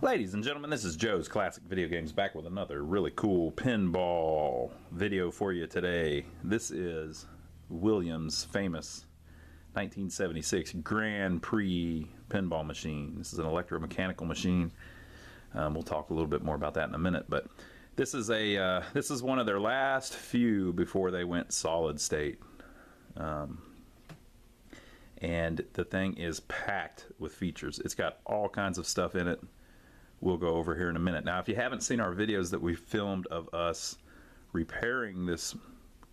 Ladies and gentlemen, this is Joe's Classic Video Games back with another really cool pinball video for you today. This is Williams' famous 1976 Grand Prix pinball machine. This is an electromechanical machine. We'll talk a little bit more about that in a minute, but this is one of their last few before they went solid state. And the thing is packed with features. It's got all kinds of stuff in it. We'll go over here in a minute. Now, if you haven't seen our videos that we filmed of us repairing this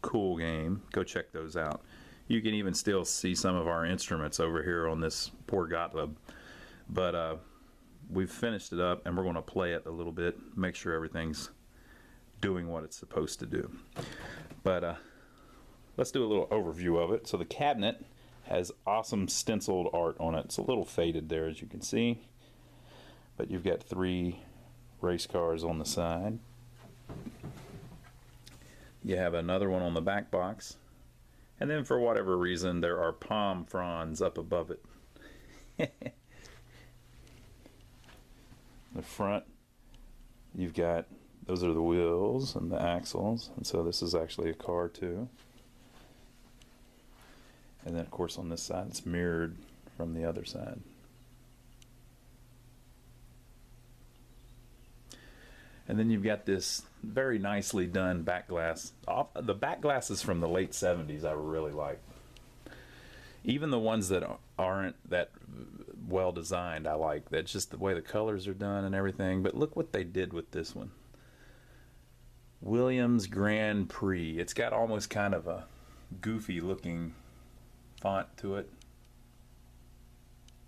cool game, go check those out. You can even still see some of our instruments over here on this poor Gottlieb. But we've finished it up and we're going to play it a little bit, make sure everything's doing what it's supposed to do. But let's do a little overview of it. So the cabinet has awesome stenciled art on it. It's a little faded there, as you can see. But you've got 3 race cars on the side. You have another one on the back box. And then for whatever reason, there are palm fronds up above it. The front, you've got, those are the wheels and the axles. And so this is actually a car too. And then of course on this side, it's mirrored from the other side. And then you've got this very nicely done backglass. The backglasses from the late 70s I really like. Even the ones that aren't that well designed I like. That's just the way the colors are done and everything. But look what they did with this one. Williams Grand Prix. It's got almost kind of a goofy looking font to it.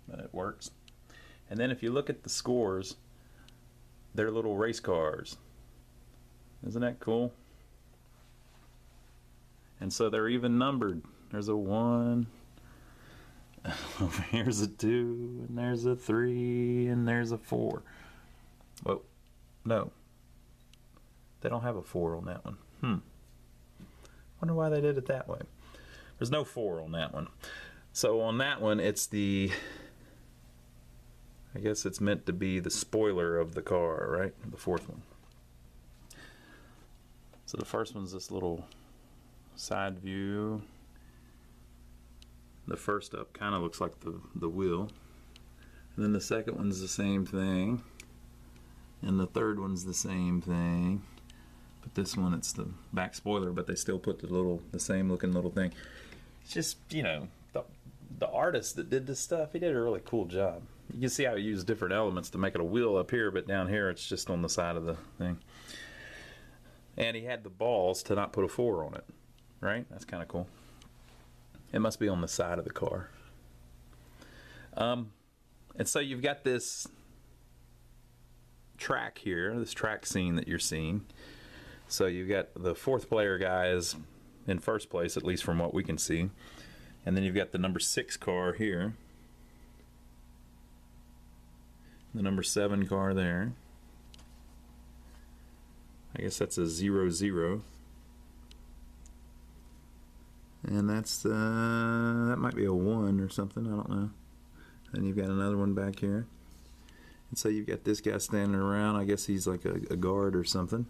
But it works. And then if you look at the scores, they're little race cars. Isn't that cool? And so they're even numbered. There's a 1, over here's a 2, and there's a 3, and there's a 4. Well, no. They don't have a 4 on that one. Wonder why they did it that way. There's no 4 on that one. So on that one, it's the, I guess it's meant to be the spoiler of the car, right? The 4th one. So the first one's this little side view. The first up kind of looks like the wheel. And then the second one's the same thing. And the third one's the same thing. But this one, it's the back spoiler, but they still put the same looking little thing. It's just, you know, the artist that did this stuff, he did a really cool job. You can see how he used different elements to make it a wheel up here, but down here it's just on the side of the thing. And he had the balls to not put a 4 on it, right? That's kind of cool. It must be on the side of the car. And so you've got this track here, this track scene that you're seeing. So you've got the 4th player guys in first place, at least from what we can see. And then you've got the number 6 car here. The number 7 car there. I guess that's a 0-0. And that's that might be a 1 or something, I don't know. Then you've got another one back here. And so you've got this guy standing around. I guess he's like a guard or something.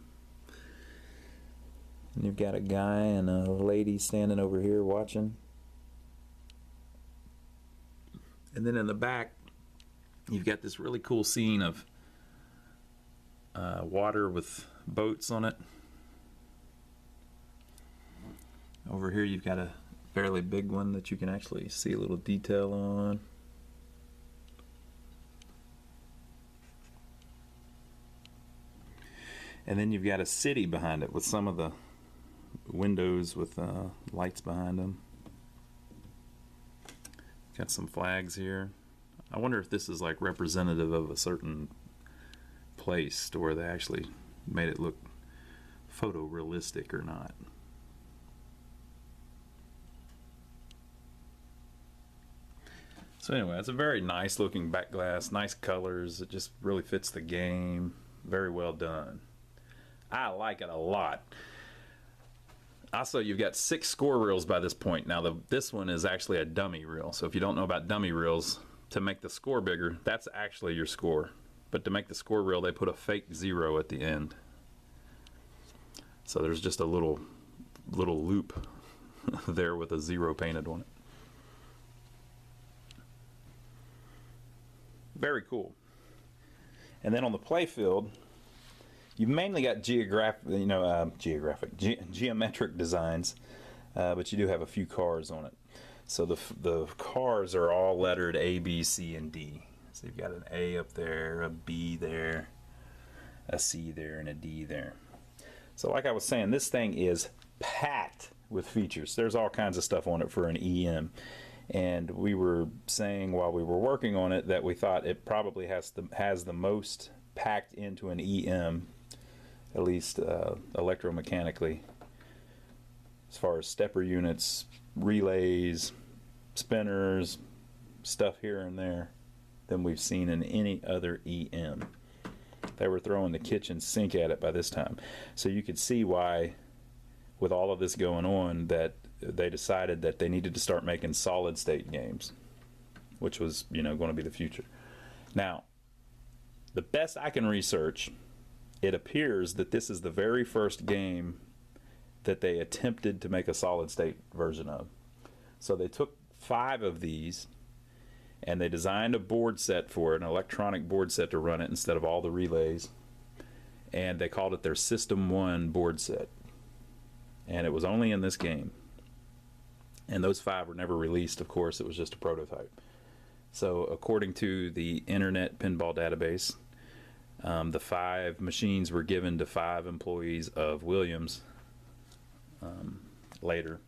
And you've got a guy and a lady standing over here watching. And then in the back, you've got this really cool scene of water with boats on it. Over here you've got a fairly big one that you can actually see a little detail on. And then you've got a city behind it with some of the windows with lights behind them. Got some flags here. I wonder if this is like representative of a certain place to where they actually made it look photorealistic or not. So anyway, it's a very nice looking backglass, nice colors. It just really fits the game. Very well done. I like it a lot. Also, you've got 6 score reels by this point. Now, this one is actually a dummy reel. So if you don't know about dummy reels, to make the score bigger, that's actually your score. but to make the score real, they put a fake 0 at the end. So there's just a little loop there with a 0 painted on it. Very cool. And then on the Playfield, you've mainly got geometric designs, but you do have a few cars on it. So the cars are all lettered A, B, C, and D. So you've got an A up there, a B there, a C there, and a D there. So like I was saying, this thing is packed with features. There's all kinds of stuff on it for an EM. And we were saying while we were working on it that we thought it probably has the most packed into an EM, at least electromechanically, as far as stepper units, relays, spinners, stuff here and there, than we've seen in any other EM. They were throwing the kitchen sink at it by this time. So you could see why, with all of this going on, that they decided that they needed to start making solid state games, which was, going to be the future. Now, the best I can research, it appears that this is the very first game that they attempted to make a solid state version of. So they took 5 of these and they designed a board set for it, an electronic board set to run it instead of all the relays, and they called it their System 1 board set. And it was only in this game. And those 5 were never released, of course. It was just a prototype. So according to the Internet Pinball Database, the 5 machines were given to 5 employees of Williams later.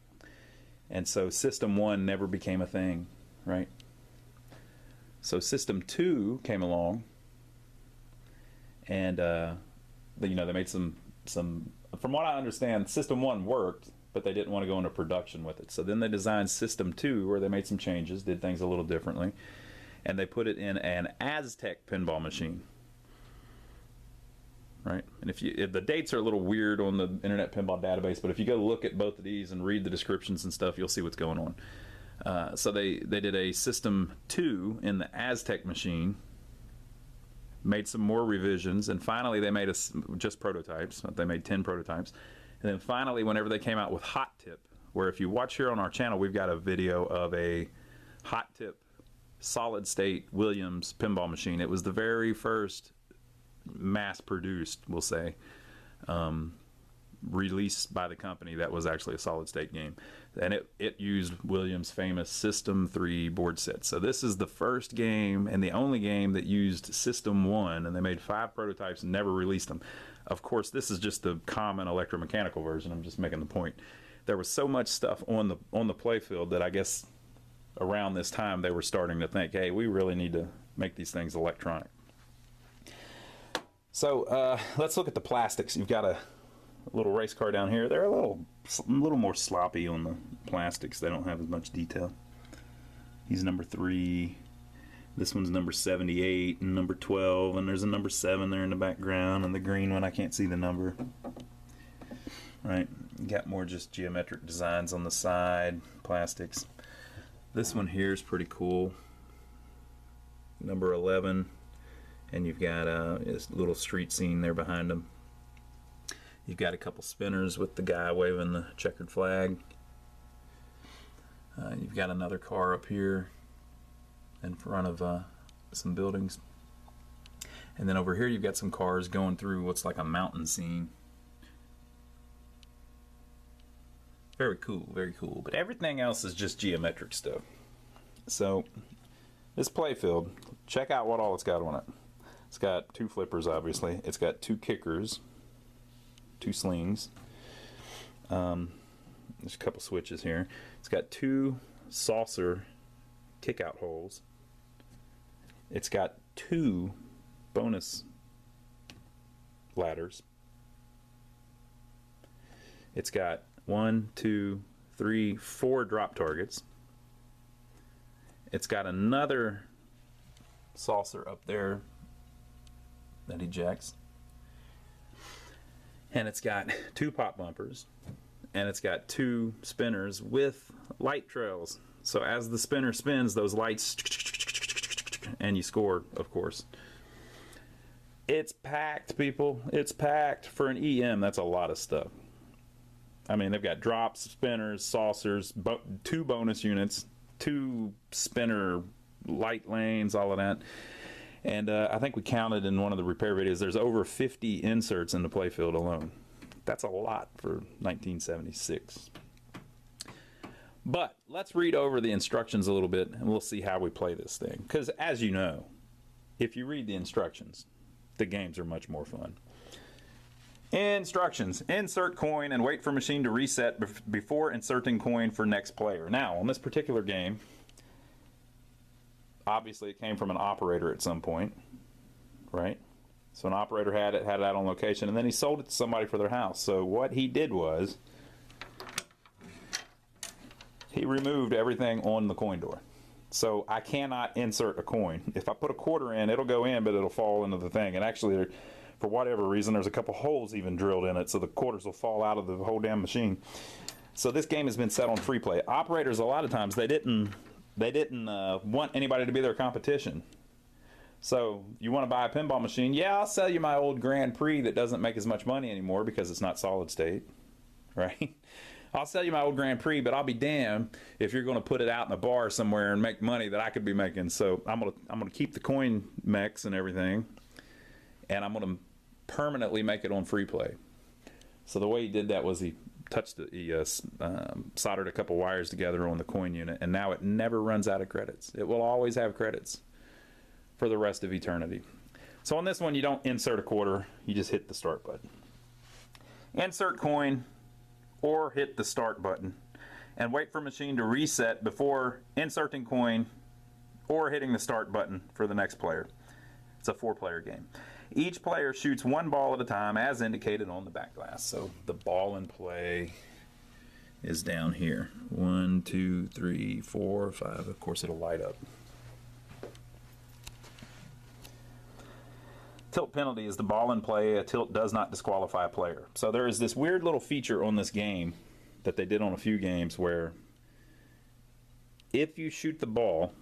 And so System 1 never became a thing, right? So System 2 came along, and they made some. From what I understand, System 1 worked, but they didn't want to go into production with it. So then they designed System 2, where they made some changes, did things a little differently, and they put it in an Aztec pinball machine. Right? And if the dates are a little weird on the Internet Pinball Database, but if you go look at both of these and read the descriptions and stuff, you'll see what's going on. So they did a System 2 in the Aztec machine, made some more revisions, and finally they made just prototypes. They made 10 prototypes. And then finally, whenever they came out with Hot Tip, where if you watch here on our channel, we've got a video of a Hot Tip solid state Williams pinball machine. It was the very first mass-produced, we'll say, released by the company that was actually a solid state game, and it used Williams' famous System 3 board set. So this is the first game and the only game that used System 1, and they made 5 prototypes and never released them. Of course, this is just the common electromechanical version. I'm just making the point. There was so much stuff on the Playfield that I guess around this time they were starting to think, hey, we really need to make these things electronic. So let's look at the plastics. You've got a little race car down here. They're a little more sloppy on the plastics. They don't have as much detail. He's number 3. This one's number 78 and number 12, and there's a number 7 there in the background, and the green one I can't see the number. Right, you got more just geometric designs on the side, plastics. This one here is pretty cool. Number 11. And you've got this little street scene there behind them. You've got a couple spinners with the guy waving the checkered flag. You've got another car up here in front of some buildings. And then over here you've got some cars going through what's like a mountain scene. Very cool, very cool. But everything else is just geometric stuff. So this Playfield, check out what all it's got on it. It's got 2 flippers, obviously. It's got 2 kickers, 2 slings. There's a couple switches here. It's got 2 saucer kick-out holes. It's got 2 bonus ladders. It's got 1, 2, 3, 4 drop targets. It's got another saucer up there that ejects, and it's got 2 pop bumpers, and it's got 2 spinners with light trails. So as the spinner spins, those lights, and you score, of course. It's packed, people. It's packed. For an EM, that's a lot of stuff. I mean, they've got drops, spinners, saucers, 2 bonus units, 2 spinner light lanes, all of that. And I think we counted in one of the repair videos, there's over 50 inserts in the Playfield alone. That's a lot for 1976. But let's read over the instructions a little bit, and we'll see how we play this thing. Because as you know, if you read the instructions, the games are much more fun. Instructions: insert coin and wait for machine to reset before inserting coin for next player. Now, on this particular game, obviously it came from an operator at some point, right? So an operator had it out on location, and then he sold it to somebody for their house. So what he did was he removed everything on the coin door. So I cannot insert a coin. If I put a quarter in, it'll go in, but it'll fall into the thing. And actually, for whatever reason, there's a couple holes even drilled in it, so the quarters will fall out of the whole damn machine. So this game has been set on free play. Operators, a lot of times, they didn't want anybody to be their competition. So you want to buy a pinball machine? Yeah, I'll sell you my old Grand Prix that doesn't make as much money anymore because it's not solid state, right? I'll sell you my old Grand Prix, but I'll be damned if you're going to put it out in a bar somewhere and make money that I could be making. So I'm gonna keep the coin mechs and everything, and I'm gonna permanently make it on free play. So the way he did that was he soldered a couple wires together on the coin unit, and now it never runs out of credits. It will always have credits for the rest of eternity. So on this one, you don't insert a quarter, you just hit the start button. Insert coin or hit the start button and wait for machine to reset before inserting coin or hitting the start button for the next player. It's a 4-player game. Each player shoots 1 ball at a time as indicated on the backglass. So the ball in play is down here. 1, 2, 3, 4, 5. Of course, it'll light up. Tilt penalty is the ball in play. A tilt does not disqualify a player. So there is this weird little feature on this game that they did on a few games where if you shoot the ball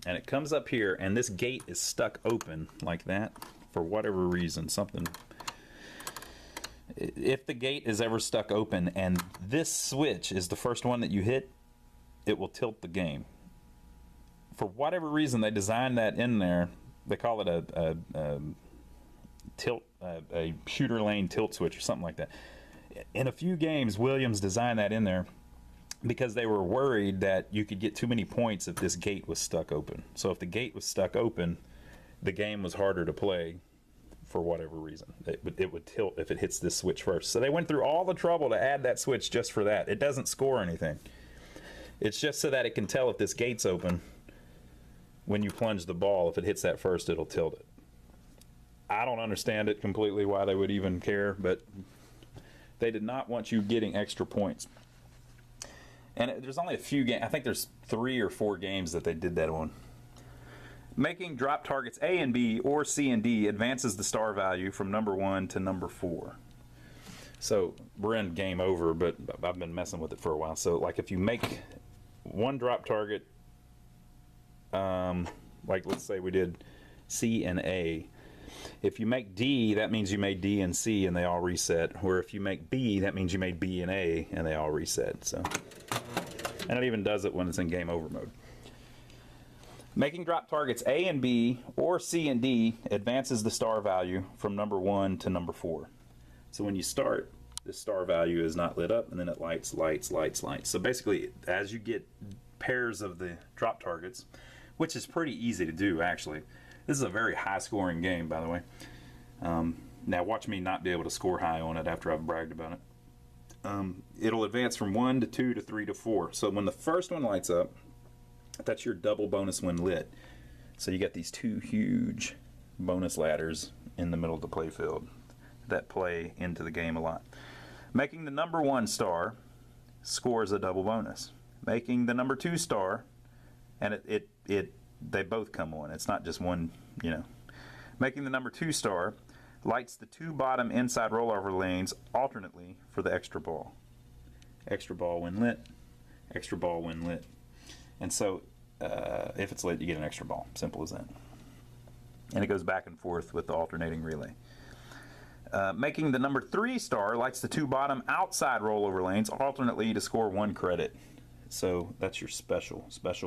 and it comes up here and this gate is stuck open like that for whatever reason, if the gate is ever stuck open and this switch is the first one that you hit, it will tilt the game. For whatever reason, they designed that in there. They call it a shooter lane tilt switch or something like that. In a few games, Williams designed that in there because they were worried that you could get too many points if this gate was stuck open. So if the gate was stuck open, the game was harder to play for whatever reason. It would tilt if it hits this switch first. So they went through all the trouble to add that switch just for that. It doesn't score anything. It's just so that it can tell if this gate's open. When you plunge the ball, if it hits that first, it'll tilt it. I don't understand it completely why they would even care, but they did not want you getting extra points. And there's only a few games. I think there's 3 or 4 games that they did that on. Making drop targets A and B or C and D advances the star value from number 1 to number 4. So we're in game over, but I've been messing with it for a while. So like if you make one drop target, like let's say we did C and A. If you make D, that means you made D and C and they all reset. Where if you make B, that means you made B and A and they all reset. So, and it even does it when it's in game over mode. Making drop targets A and B or C and D advances the star value from number 1 to number 4. So when you start, the star value is not lit up and then it lights, lights, lights, lights. So basically, as you get pairs of the drop targets, which is pretty easy to do actually. This is a very high scoring game, by the way. Now watch me not be able to score high on it after I've bragged about it. It'll advance from 1 to 2 to 3 to 4. So when the first one lights up, that's your double bonus when lit. So you got these 2 huge bonus ladders in the middle of the playfield that play into the game a lot. Making the number 1 star scores a double bonus. Making the number 2 star, and they both come on. It's not just one, you know. Making the number 2 star lights the 2 bottom inside rollover lanes alternately for the extra ball. Extra ball when lit, extra ball when lit. And so if it's lit, you get an extra ball. Simple as that. and it goes back and forth with the alternating relay. Making the number 3 star lights the 2 bottom outside rollover lanes alternately to score 1 credit. So that's your special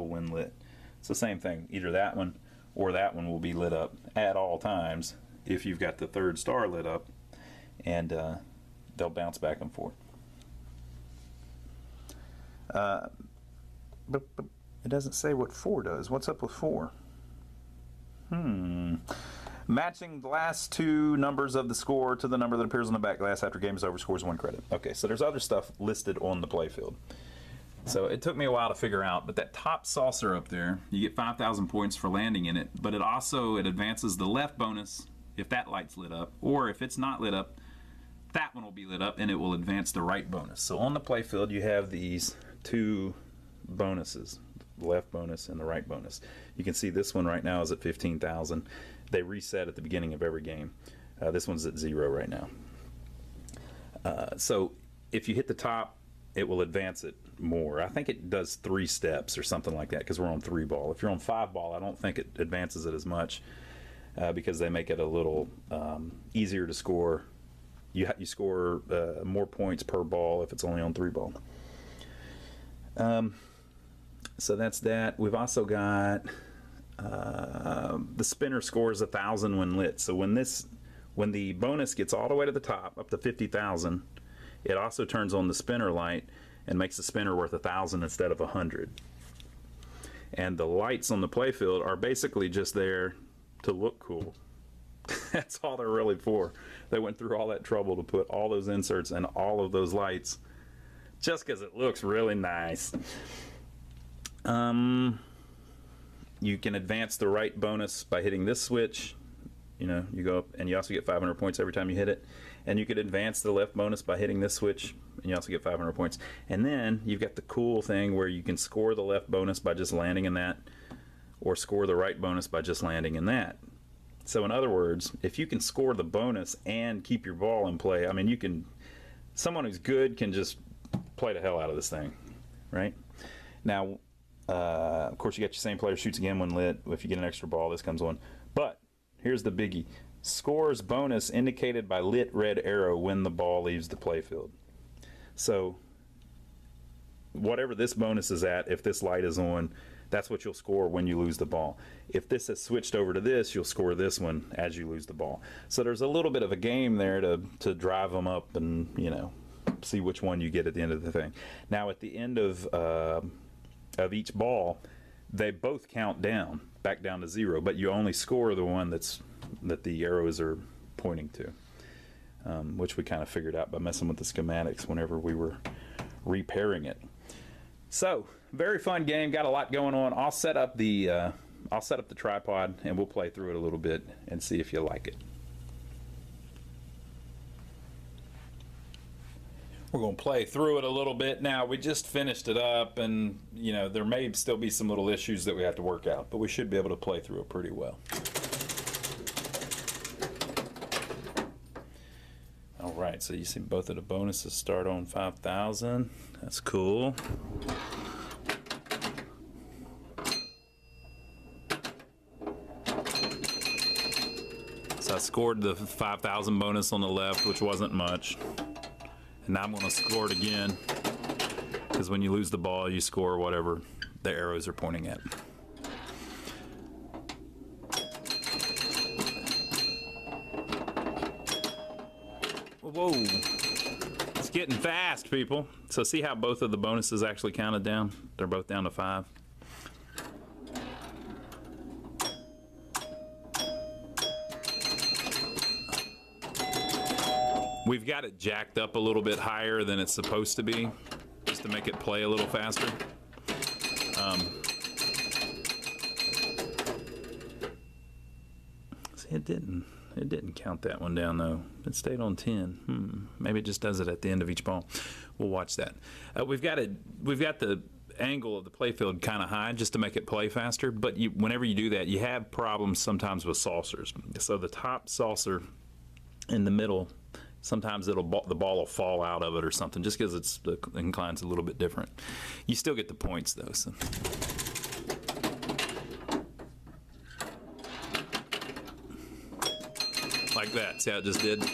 when lit. It's the same thing. Either that one or that one will be lit up at all times if you've got the 3rd star lit up, and they'll bounce back and forth. But it doesn't say what 4 does. What's up with 4? Matching the last 2 numbers of the score to the number that appears on the back glass after game is over scores 1 credit. Okay, so there's other stuff listed on the playfield. So it took me a while to figure out, but that top saucer up there, you get 5,000 points for landing in it, but it advances the left bonus if that light's lit up, or if it's not lit up, that one will be lit up and it will advance the right bonus. So on the playfield you have these 2 bonuses, the left bonus and the right bonus. You can see this one right now is at 15,000. They reset at the beginning of every game. This one's at 0 right now. So if you hit the top, it will advance it more. I think it does 3 steps or something like that because we're on 3 ball. If you're on 5 ball, I don't think it advances it as much because they make it a little easier to score. You score more points per ball if it's only on 3 ball. So that's that. We've also got the spinner scores 1,000 when lit. So when the bonus gets all the way to the top, up to 50,000, it also turns on the spinner light and makes the spinner worth 1,000 instead of 100. And the lights on the playfield are basically just there to look cool. That's all they're really for. They went through all that trouble to put all those inserts and all of those lights just because it looks really nice. You can advance the right bonus by hitting this switch. You know, you go up and you also get 500 points every time you hit it. And you could advance the left bonus by hitting this switch, and you also get 500 points. And then you've got the cool thing where you can score the left bonus by just landing in that, or score the right bonus by just landing in that. So in other words, if you can score the bonus and keep your ball in play, I mean, someone who's good can just play the hell out of this thing, right? Now, of course, you got your same player shoots again when lit. If you get an extra ball, this comes on. But here's the biggie. Scores bonus indicated by lit red arrow when the ball leaves the playfield. So whatever this bonus is at, if this light is on, that's what you'll score when you lose the ball. If this has switched over to this, you'll score this one as you lose the ball. So there's a little bit of a game there to drive them up and, you know, see which one you get at the end of the thing. Now at the end of each ball, they both count down, back down to 0, but you only score the one that the arrows are pointing to, which we kind of figured out by messing with the schematics whenever we were repairing it. So very fun game, got a lot going on. I'll set up the tripod and we'll play through it a little bit and see if you like it. We're going to play through it a little bit now. We just finished it up, and you know, there may still be some little issues that we have to work out, but we should be able to play through it pretty well. All right, so you see both of the bonuses start on 5,000. That's cool. So I scored the 5,000 bonus on the left, which wasn't much. And now I'm going to score it again, because when you lose the ball, you score whatever the arrows are pointing at. Whoa, it's getting fast, people. So see how both of the bonuses actually counted down? They're both down to 5. We've got it jacked up a little bit higher than it's supposed to be, just to make it play a little faster. See, it didn't count that one down though. It stayed on 10. Maybe it just does it at the end of each ball. We'll watch that. We've got the angle of the playfield kind of high just to make it play faster. But whenever you do that, you have problems sometimes with saucers. So the top saucer in the middle, sometimes the ball will fall out of it or something, just because the incline's a little bit different. You still get the points though. So. like that. See how it just did?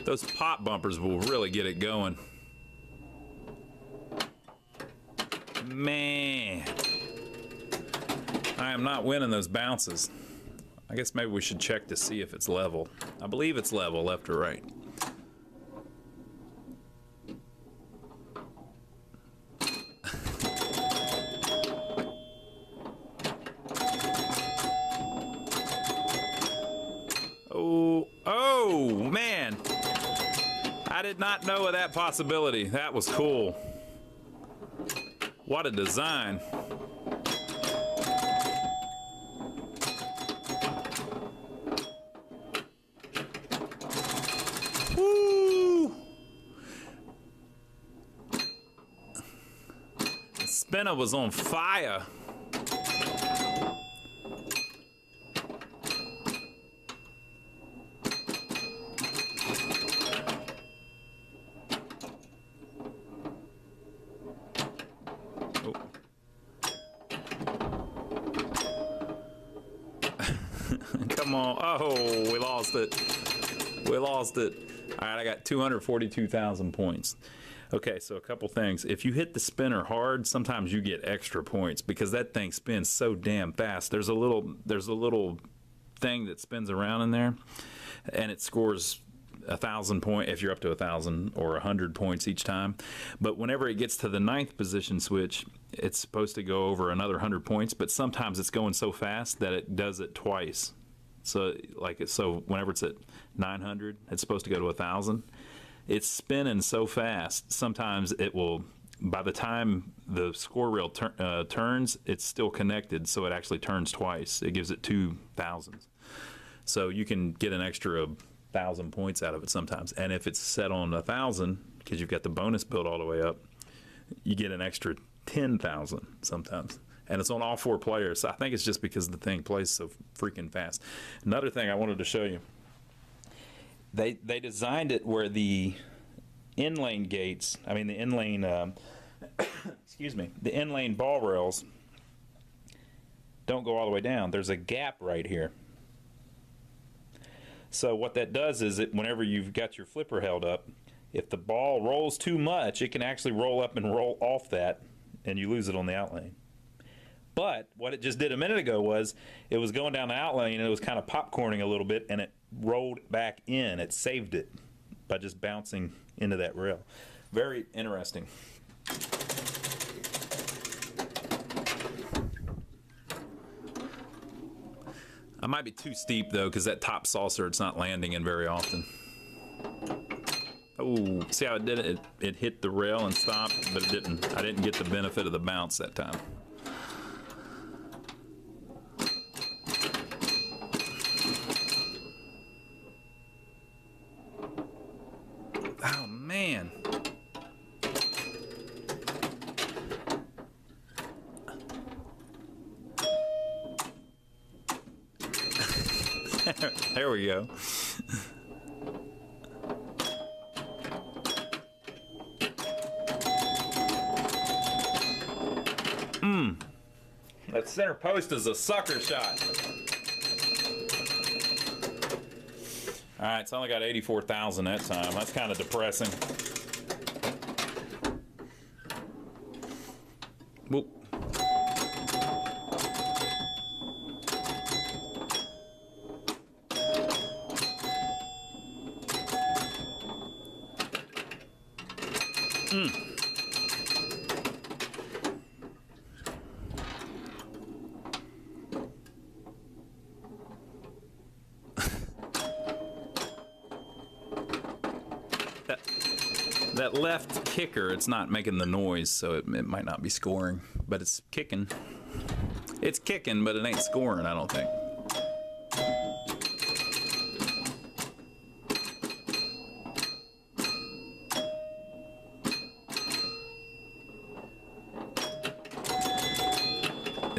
Those pop bumpers will really get it going. Man, I am not winning those bounces. I guess maybe we should check to see if it's level. I believe it's level, left or right. Oh, man. I did not know of that possibility. That was cool. What a design. Woo! The spinner was on fire. Come on. Oh, we lost it. We lost it. All right, I got 242,000 points. Okay, so a couple things. If you hit the spinner hard, sometimes you get extra points because that thing spins so damn fast. There's a little thing that spins around in there, and it scores 1,000 points if you're up to 1,000 or 100 points each time. But whenever it gets to the 9th position switch, it's supposed to go over another 100 points, but sometimes it's going so fast that it does it twice. So whenever it's at 900, it's supposed to go to 1,000. It's spinning so fast. Sometimes it will, by the time the score reel turns, it's still connected, so it actually turns twice. It gives it 2,000s. So you can get an extra 1,000 points out of it sometimes. And if it's set on 1,000, because you've got the bonus build all the way up, you get an extra 10,000 sometimes. And it's on all 4 players. So I think it's just because the thing plays so freaking fast. Another thing I wanted to show you, they designed it where the in-lane gates, the in-lane, excuse me, the in-lane ball rails don't go all the way down. There's a gap right here. So what that does is whenever you've got your flipper held up, if the ball rolls too much, it can actually roll up and roll off that, and you lose it on the outlane. But what it just did a minute ago was it was going down the outlane and it was kind of popcorning a little bit, and it rolled back in. It saved it by just bouncing into that rail. Very interesting. I might be too steep though, because that top saucer it's not landing in very often. Oh, see how it did it? It hit the rail and stopped, but it didn't. I didn't get the benefit of the bounce that time. Oh man. There we go. That center post is a sucker shot. All right, it's only got 84,000 that time. That's kind of depressing. Whoop. That left kicker, it's not making the noise, so it might not be scoring, but it's kicking. It's kicking, but it ain't scoring, I don't think.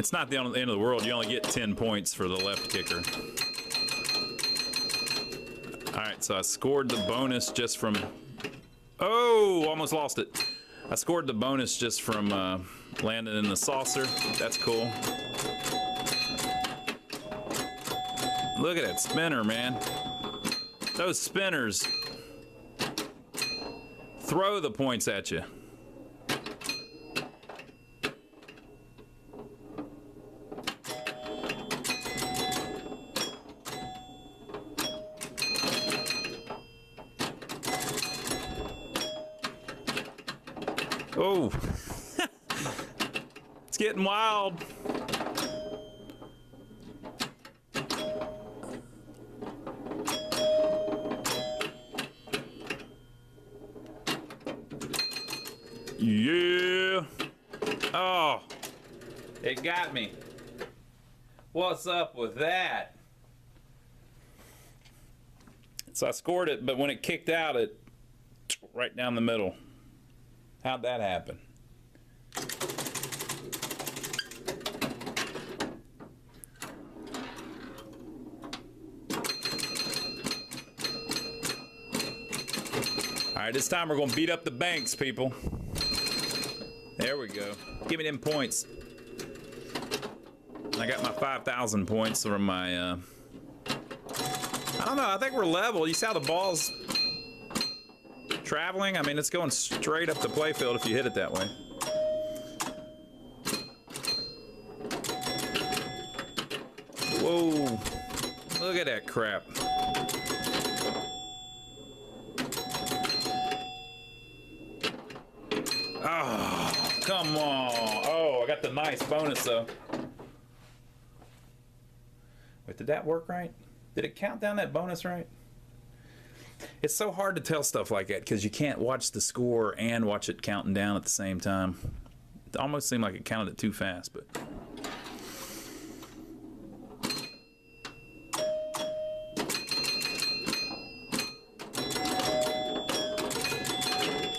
It's not the end of the world. You only get 10 points for the left kicker. All right, so I scored the bonus just from... Oh, almost lost it. I scored the bonus just from landing in the saucer. That's cool. Look at that spinner, man. Those spinners throw the points at you. Oh, it's getting wild. Yeah. Oh, it got me. What's up with that? So I scored it, but when it kicked out, it right down the middle. How'd that happen? All right, this time we're gonna beat up the banks, people. There we go. Give me them points. I got my 5,000 points from my, I don't know, I think we're level. You see how the ball's traveling? I mean, it's going straight up the playfield if you hit it that way. Whoa, look at that crap. Oh, come on. Oh, I got the nice bonus though. Wait, did that work right? Did it count down that bonus right? It's so hard to tell stuff like that because you can't watch the score and watch it counting down at the same time. It almost seemed like it counted it too fast, but...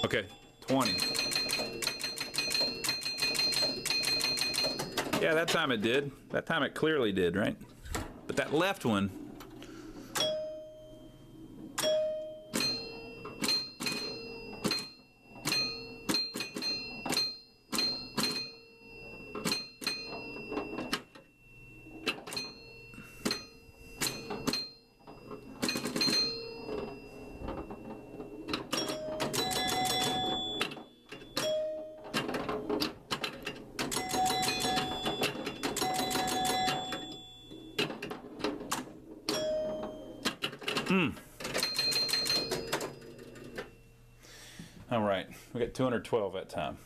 Okay, 20. Yeah, that time it did. That time it clearly did, right? But that left one... All right, we got 212 that time.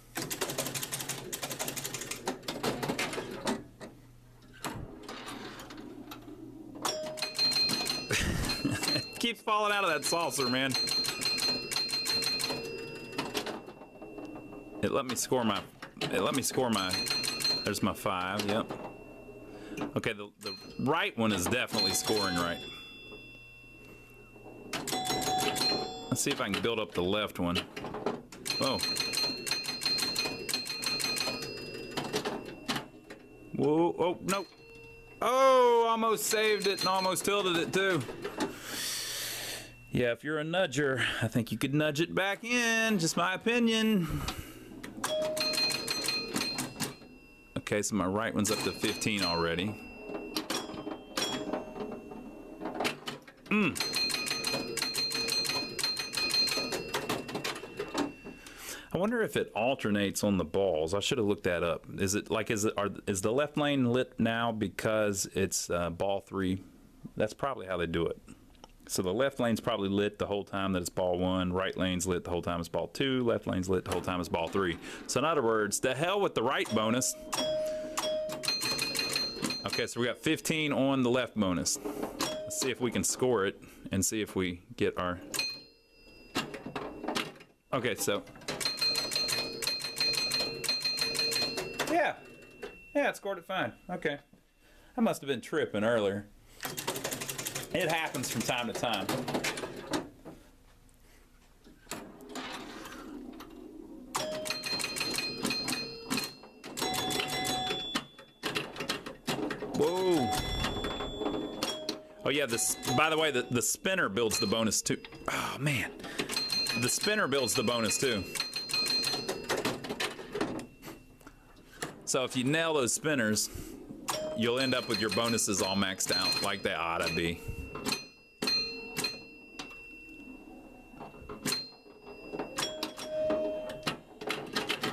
Keeps falling out of that saucer, man. It let me score my, there's my 5, yep. Okay, the right one is definitely scoring right. Let's see if I can build up the left one. Oh. Whoa, oh, no. Oh, almost saved it and almost tilted it too. Yeah, if you're a nudger, I think you could nudge it back in, just my opinion. Okay, so my right one's up to 15 already. I wonder if it alternates on the balls. I should have looked that up. Is it like, is the left lane lit now because it's ball 3? That's probably how they do it. So the left lane's probably lit the whole time that it's ball 1, right lane's lit the whole time it's ball 2, left lane's lit the whole time it's ball 3. So in other words, the hell with the right bonus. Okay, so we got 15 on the left bonus. Let's see if we can score it and see if we get our... Okay, so... Yeah, it scored it fine. Okay. I must have been tripping earlier. It happens from time to time. Whoa. Oh yeah, this, by the way, the spinner builds the bonus too. Oh man. The spinner builds the bonus too. So if you nail those spinners, you'll end up with your bonuses all maxed out like they ought to be.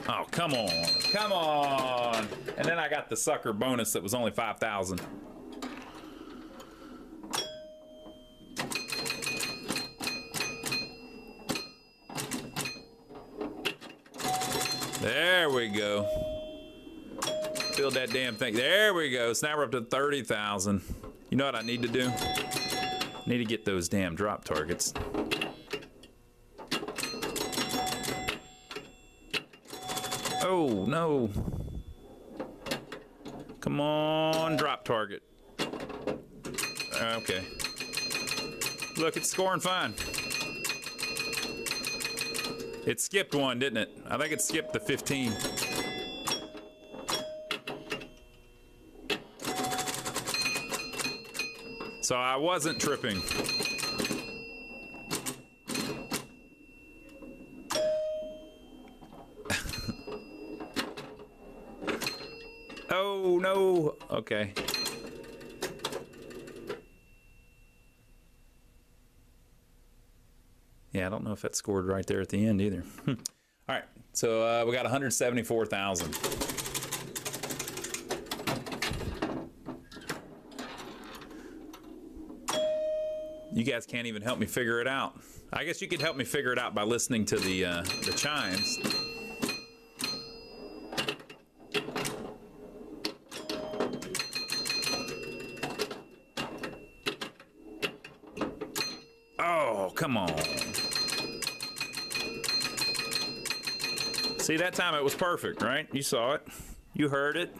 Oh, come on. Come on. And then I got the sucker bonus that was only 5,000. There we go. Build that damn thing. There we go. So now we're up to 30,000. You know what I need to do? I need to get those damn drop targets. Oh, no. Come on, drop target. Okay. Look, it's scoring fine. It skipped one, didn't it? I think it skipped the 15. So I wasn't tripping. Oh, no. Okay. Yeah, I don't know if that scored right there at the end either. All right, so we got 174,000. You guys can't even help me figure it out. I guess you could help me figure it out by listening to the chimes. Oh, come on. See, that time it was perfect, right? You saw it. You heard it.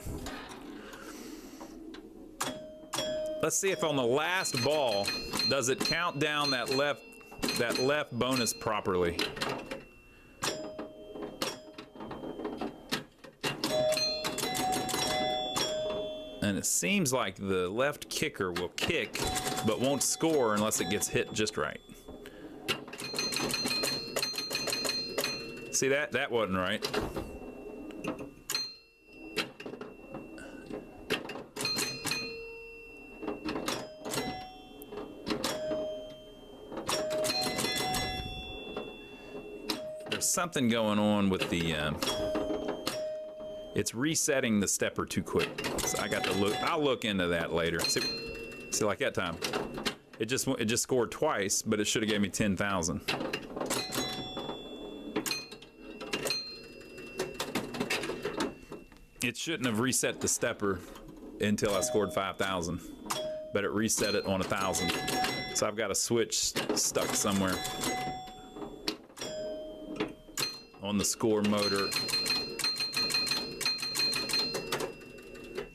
Let's see if on the last ball, does it count down that left bonus properly? And it seems like the left kicker will kick, but won't score unless it gets hit just right. See that? That wasn't right. There's something going on with the, it's resetting the stepper too quick. So I got to look, I'll look into that later. See like that time, it just scored twice, but it should have gave me 10,000. It shouldn't have reset the stepper until I scored 5,000, but it reset it on 1,000. So I've got a switch stuck somewhere on the score motor.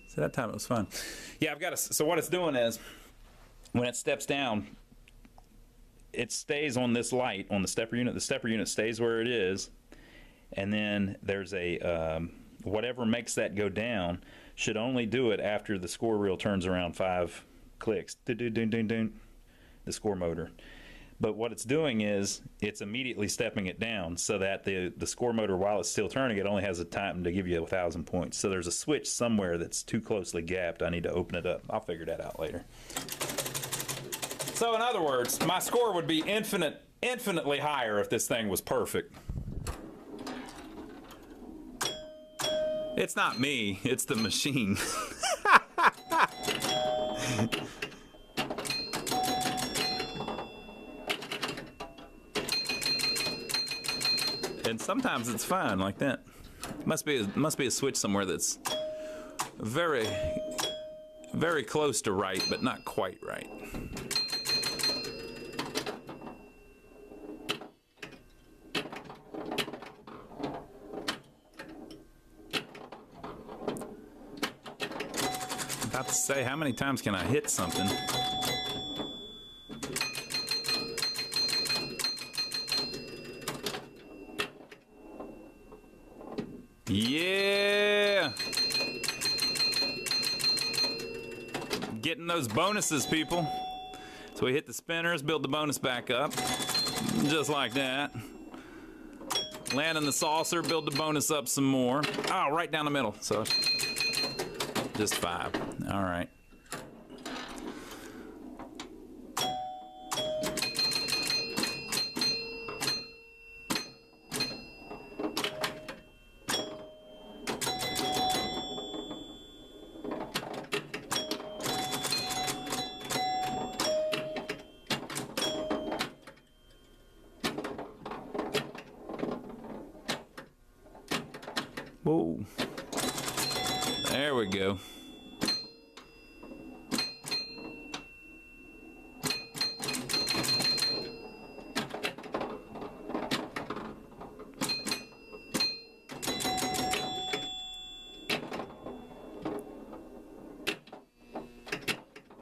So that time it was fun. Yeah, I've got to, so what it's doing is when it steps down, it stays on this light on the stepper unit. The stepper unit stays where it is, and then there's a whatever makes that go down should only do it after the score reel turns around 5 clicks. The score motor. But what it's doing is it's immediately stepping it down so that the score motor, while it's still turning, it only has a time to give you 1,000 points. So there's a switch somewhere that's too closely gapped. I need to open it up. I'll figure that out later. So in other words, my score would be infinitely higher if this thing was perfect. It's not me, it's the machine. And sometimes it's fine like that. Must be a switch somewhere that's very, very close to right, but not quite right. About to say, how many times can I hit something? Yeah! getting those bonuses, people. So we hit the spinners, build the bonus back up, just like that. Land in the saucer, build the bonus up some more. Oh, right down the middle. So just 5. All right. Whoa. There we go.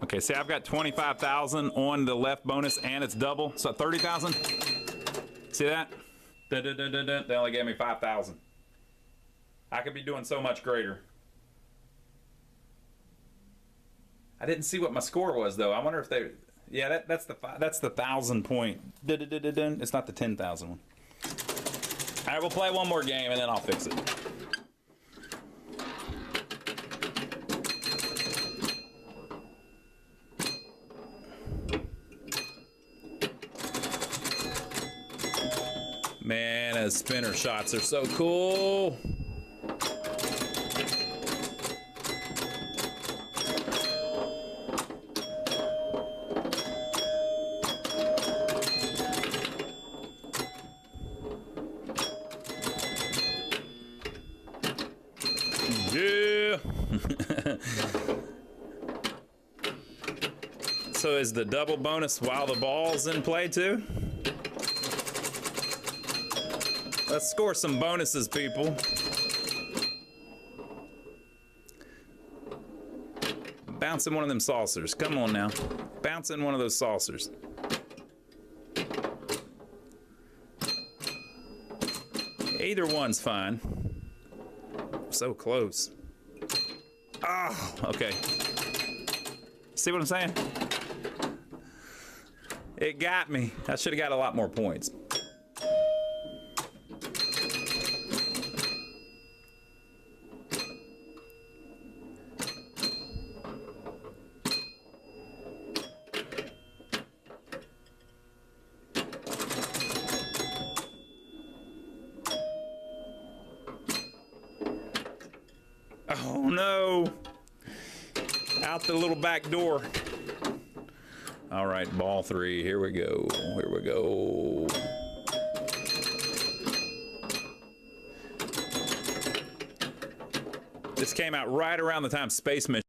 Okay, see, I've got 25,000 on the left bonus and it's double, so 30,000. See that? They only gave me 5,000. I could be doing so much greater. I didn't see what my score was though. I wonder if they, yeah, that's the 1,000 point. It's not the 10,000 one. All right, we'll play one more game and then I'll fix it. Man, those spinner shots are so cool. Yeah. So is the double bonus while the ball's in play too? Let's score some bonuses, people. Bounce in one of them saucers. Come on now. Bounce in one of those saucers. Either one's fine. So close. Oh, okay. See what I'm saying? It got me. I should have got a lot more points. Oh no! Out the little back door. All right, ball 3. Here we go. Here we go. This came out right around the time Space Mission.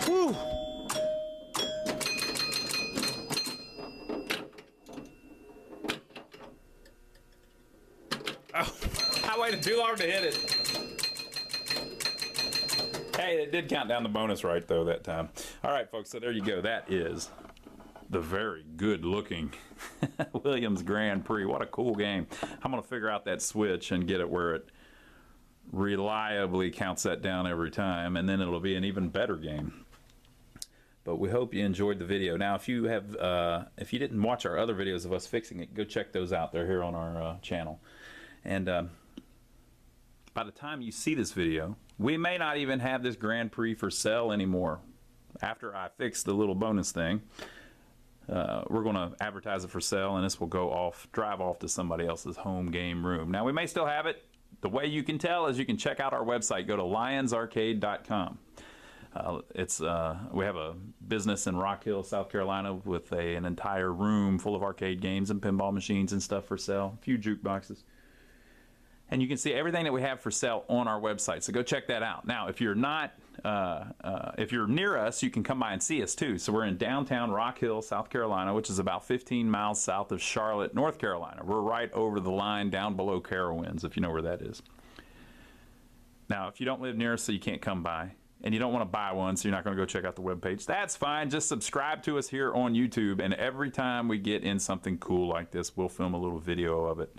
Whew. Oh, I waited too long to hit it. Hey, it did count down the bonus right though that time. All right, folks, so there you go. That is the very good looking Williams Grand Prix. What a cool game. I'm gonna figure out that switch and get it where it reliably counts that down every time, and then it'll be an even better game. But we hope you enjoyed the video. Now, if you didn't watch our other videos of us fixing it, go check those out. They're here on our channel. And by the time you see this video, we may not even have this Grand Prix for sale anymore. After I fix the little bonus thing, we're going to advertise it for sale, and this will go off, drive off to somebody else's home game room. Now, we may still have it. The way you can tell is you can check out our website. Go to lionsarcade.com. We have a business in Rock Hill, South Carolina, with an entire room full of arcade games and pinball machines and stuff for sale. A few jukeboxes. And you can see everything that we have for sale on our website. So go check that out. Now, if you're not, if you're near us, you can come by and see us too. So we're in downtown Rock Hill, South Carolina, which is about 15 miles south of Charlotte, North Carolina. We're right over the line down below Carowinds, if you know where that is. Now, if you don't live near us, so you can't come by, and you don't want to buy one, so you're not going to go check out the webpage, that's fine. Just subscribe to us here on YouTube, and every time we get in something cool like this, we'll film a little video of it.